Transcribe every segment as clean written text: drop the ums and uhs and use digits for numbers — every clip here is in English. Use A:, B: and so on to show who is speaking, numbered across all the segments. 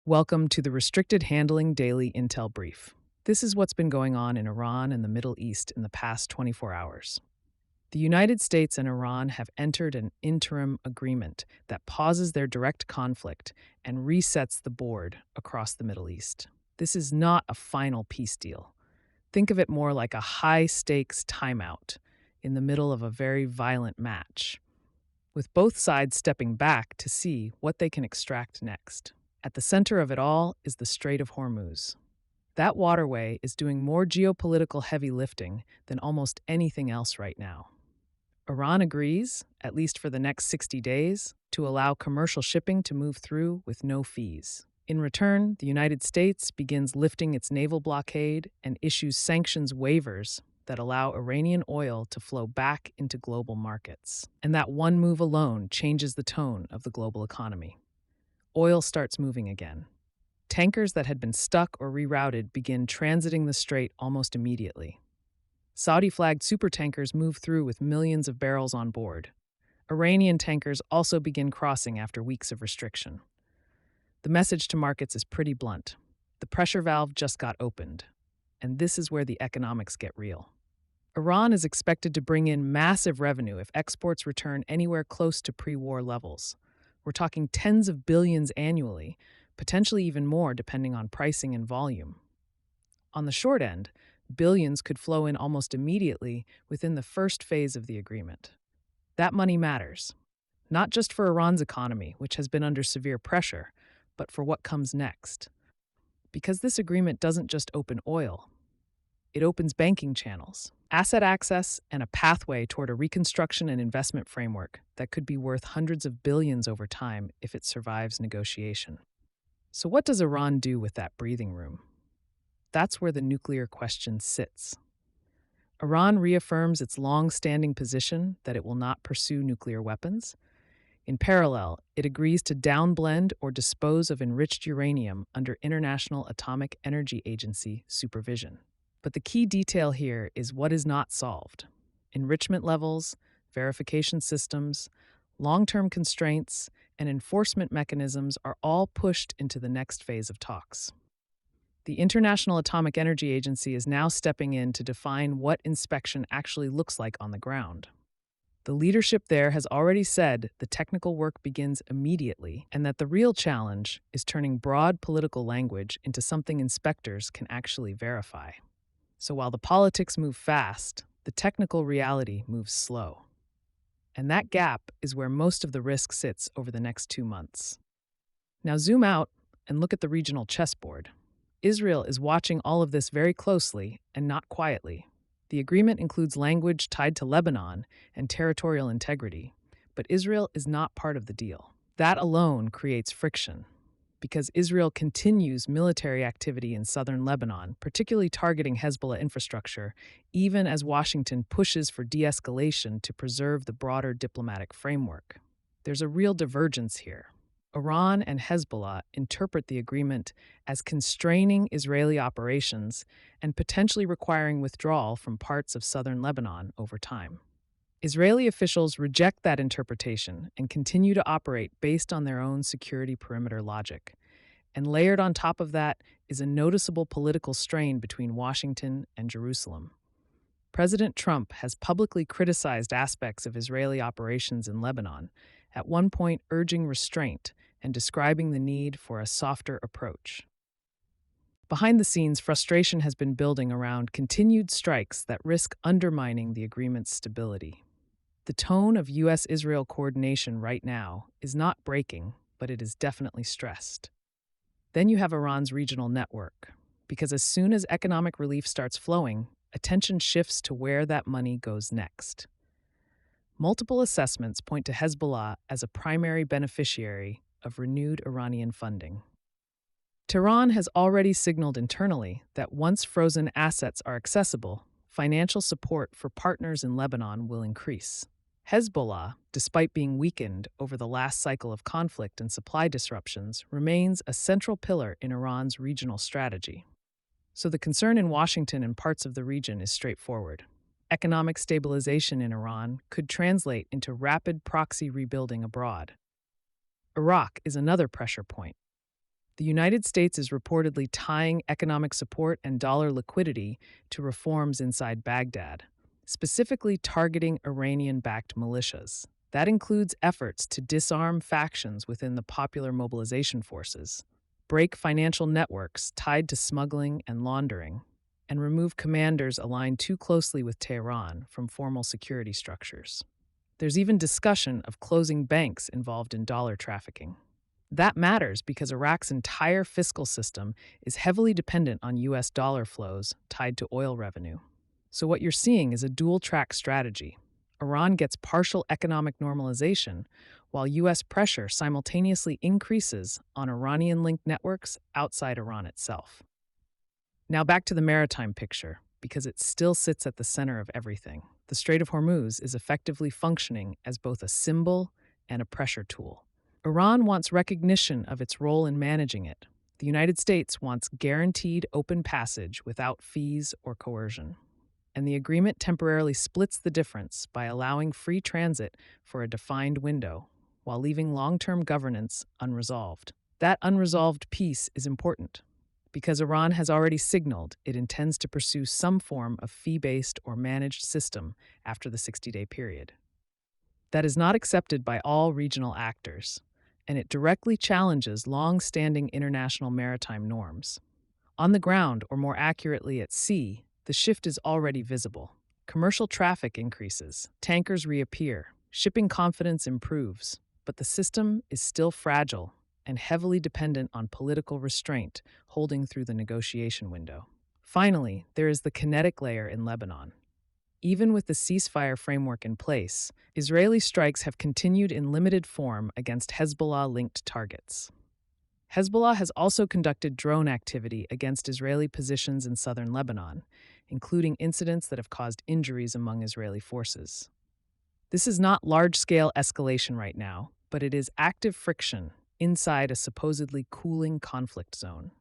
A: Welcome to the Restricted Handling Daily Intel Brief. This is what's been going on in Iran and the Middle East in the past 24 hours. The United States and Iran have entered an interim agreement that pauses their direct conflict and resets the board across the Middle East. This is not a final peace deal. Think of it more like a high-stakes timeout in the middle of a very violent match, with both sides stepping back to see what they can extract next. At the center of it all is the Strait of Hormuz. That waterway is doing more geopolitical heavy lifting than almost anything else right now. Iran agrees, at least for the next 60 days, to allow commercial shipping to move through with no fees. In return, the United States begins lifting its naval blockade and issues sanctions waivers that allow Iranian oil to flow back into global markets. And that one move alone changes the tone of the global economy. Oil starts moving again. Tankers that had been stuck or rerouted begin transiting the strait almost immediately. Saudi-flagged supertankers move through with millions of barrels on board. Iranian tankers also begin crossing after weeks of restriction. The message to markets is pretty blunt. The pressure valve just got opened, and this is where the economics get real. Iran is expected to bring in massive revenue if exports return anywhere close to pre-war levels. We're talking tens of billions annually, potentially even more depending on pricing and volume. On the short end, billions could flow in almost immediately within the first phase of the agreement. That money matters, not just for Iran's economy, which has been under severe pressure, but for what comes next. Because this agreement doesn't just open oil, it opens banking channels, asset access, and a pathway toward a reconstruction and investment framework that could be worth hundreds of billions over time if it survives negotiation. So what does Iran do with that breathing room? That's where the nuclear question sits. Iran reaffirms its long-standing position that it will not pursue nuclear weapons. In parallel, it agrees to downblend or dispose of enriched uranium under International Atomic Energy Agency supervision. But the key detail here is what is not solved. Enrichment levels, verification systems, long-term constraints, and enforcement mechanisms are all pushed into the next phase of talks. The International Atomic Energy Agency is now stepping in to define what inspection actually looks like on the ground. The leadership there has already said the technical work begins immediately and that the real challenge is turning broad political language into something inspectors can actually verify. So while the politics move fast, the technical reality moves slow. And that gap is where most of the risk sits over the next 2 months. Now zoom out and look at the regional chessboard. Israel is watching all of this very closely and not quietly. The agreement includes language tied to Lebanon and territorial integrity, but Israel is not part of the deal. That alone creates friction, because Israel continues military activity in southern Lebanon, particularly targeting Hezbollah infrastructure, even as Washington pushes for de-escalation to preserve the broader diplomatic framework. There's a real divergence here. Iran and Hezbollah interpret the agreement as constraining Israeli operations and potentially requiring withdrawal from parts of southern Lebanon over time. Israeli officials reject that interpretation and continue to operate based on their own security perimeter logic. And layered on top of that is a noticeable political strain between Washington and Jerusalem. President Trump has publicly criticized aspects of Israeli operations in Lebanon, at one point urging restraint and describing the need for a softer approach. Behind the scenes, frustration has been building around continued strikes that risk undermining the agreement's stability. The tone of U.S.-Israel coordination right now is not breaking, but it is definitely stressed. Then you have Iran's regional network, because as soon as economic relief starts flowing, attention shifts to where that money goes next. Multiple assessments point to Hezbollah as a primary beneficiary of renewed Iranian funding. Tehran has already signaled internally that once frozen assets are accessible, financial support for partners in Lebanon will increase. Hezbollah, despite being weakened over the last cycle of conflict and supply disruptions, remains a central pillar in Iran's regional strategy. So the concern in Washington and parts of the region is straightforward. Economic stabilization in Iran could translate into rapid proxy rebuilding abroad. Iraq is another pressure point. The United States is reportedly tying economic support and dollar liquidity to reforms inside Baghdad, specifically targeting Iranian-backed militias. That includes efforts to disarm factions within the Popular Mobilization Forces, break financial networks tied to smuggling and laundering, and remove commanders aligned too closely with Tehran from formal security structures. There's even discussion of closing banks involved in dollar trafficking. That matters because Iraq's entire fiscal system is heavily dependent on U.S. dollar flows tied to oil revenue. So what you're seeing is a dual-track strategy. Iran gets partial economic normalization, while U.S. pressure simultaneously increases on Iranian-linked networks outside Iran itself. Now back to the maritime picture, because it still sits at the center of everything. The Strait of Hormuz is effectively functioning as both a symbol and a pressure tool. Iran wants recognition of its role in managing it. The United States wants guaranteed open passage without fees or coercion. And the agreement temporarily splits the difference by allowing free transit for a defined window, while leaving long-term governance unresolved. That unresolved piece is important, because Iran has already signaled it intends to pursue some form of fee-based or managed system after the 60-day period. That is not accepted by all regional actors, and it directly challenges long-standing international maritime norms. On the ground, or more accurately at sea, the shift is already visible. Commercial traffic increases, tankers reappear, shipping confidence improves, but the system is still fragile and heavily dependent on political restraint holding through the negotiation window. Finally, there is the kinetic layer in Lebanon. Even with the ceasefire framework in place, Israeli strikes have continued in limited form against Hezbollah-linked targets. Hezbollah has also conducted drone activity against Israeli positions in southern Lebanon, including incidents that have caused injuries among Israeli forces. This is not large-scale escalation right now, but it is active friction inside a supposedly cooling conflict zone.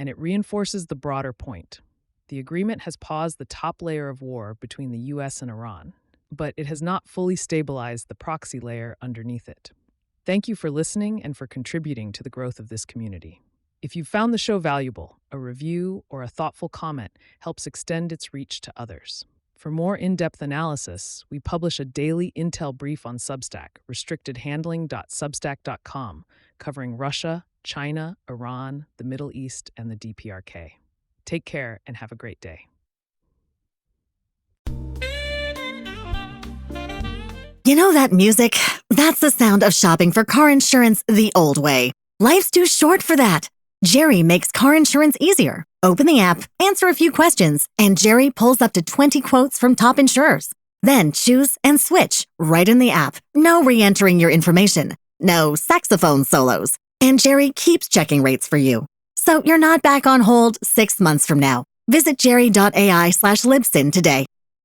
A: And it reinforces the broader point. The agreement has paused the top layer of war between the U.S. and Iran, but it has not fully stabilized the proxy layer underneath it. Thank you for listening and for contributing to the growth of this community. If you found the show valuable, a review or a thoughtful comment helps extend its reach to others. For more in-depth analysis, we publish a daily intel brief on Substack, restrictedhandling.substack.com, covering Russia, China, Iran, the Middle East, and the DPRK. Take care and have a great day.
B: You know that music? That's the sound of shopping for car insurance the old way. Life's too short for that. Jerry makes car insurance easier. Open the app, answer a few questions, and Jerry pulls up to 20 quotes from top insurers. Then choose and switch right in the app. No re-entering your information. No saxophone solos. And Jerry keeps checking rates for you. So you're not back on hold 6 months from now. Visit jerry.ai/libsyn today.